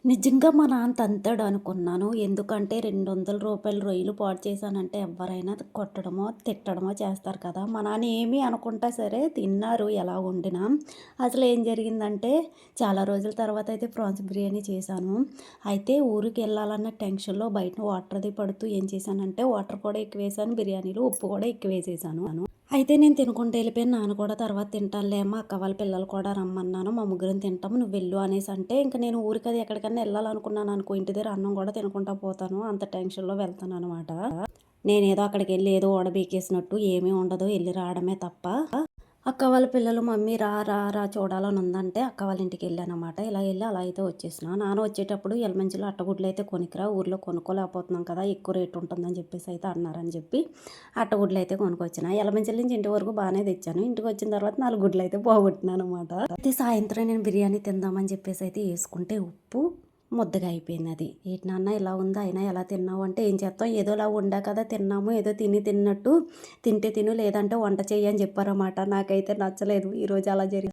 నిజంగా మా నాన్న తంతాడు అనుకున్నాను. ఎందుకంటే రూ. 200 రొయ్యలు పాడు చేశానంటే ఎవ్వరైనా కొట్టడమో, తిట్టడమో చేస్తారు కదా! మా నాన్న ఏమి అనకుండా సరే తిన్నారు ఎలా వండినా. అసలు ఏం జరిగిందంటే చాలా రోజుల తర్వాత అయితే ప్రాన్స్ బిర్యానీ చేశాను. అయితే ఊరికెళ్ళాలన్న టెన్షన్‌లో బయట వాటర్ అది పడుతూ ఏం చేశానంటే వాటర్ కూడా ఎక్కువేశాను, బిర్యానీలో ఉప్పు కూడా ఎక్కువేసేశాను. అయితే నేను తినుకుంటూ వెళ్ళిపోయాను. నాన్న కూడా తర్వాత తింటానులే అమ్మ, అక్క వాళ్ళ పిల్లలు కూడా రమ్మన్నాను. మా ముగ్గురం తింటాము. నువ్వు వెళ్ళు అనేసంటే, ఇంక నేను ఊరికది ఎక్కడికన్నా ఎళ్ళాలనుకున్నాననుకో, ఇంటి దగ్గర అన్నం కూడా తినకుండా పోతాను. అంత టెన్షన్‌లో వెళ్తాననమాట. నేనేదో అక్కడికెళ్ళి ఏదో ఊడబీకేసినట్టు ఏమీ ఉండదు. ఎళ్లి రావడమే తప్ప. అక్క వాళ్ళ పిల్లలు మమ్మీ రా, రా, రా చూడాలని ఉందంటే అక్క వాళ్ళ ఇంటికెళ్ళానమాట. ఇలా ఎళ్లి అలా అయితే వచ్చేసినా. నాన్న వచ్చేటప్పుడు ఎలమంచిలో అట్టగుడ్లయితే కొనికిరా, ఊర్లో కొనుక్కోలేకపోతున్నాం కదా! ఎక్కువ రేట్ ఉంటుందని చెప్పేసి అయితే అన్నారని చెప్పి అట్టగుడ్లయితే కొనుక్కొచ్చిన. ఎలమంచిల నుంచి ఇంటి వరకు బానే తెచ్చాను. ఇంటికొచ్చిన తర్వాత 4 గుడ్లయితే పోగొట్టినాననమాట. అయితే సాయంత్రం నేను బిర్యానీ తిందామని చెప్పేసి అయితే యేసుకుంటే ఉప్పు ముద్దగా అయిపోయిందది. "ఏటి నాన్న ఇలా ఉంది అయినా ఎలా తిన్నావు?" అంటే, "ఏం చేత్తాం ఏదోలా వండా కదా తిన్నాము. ఏదో తిన్నట్టు తింటే తిను లేదంటే వంట చెయ్యి" అని చెప్పారన్నమాట. నాకైతే నచ్చలేదు. ఈరోజు అలా జరిగింది.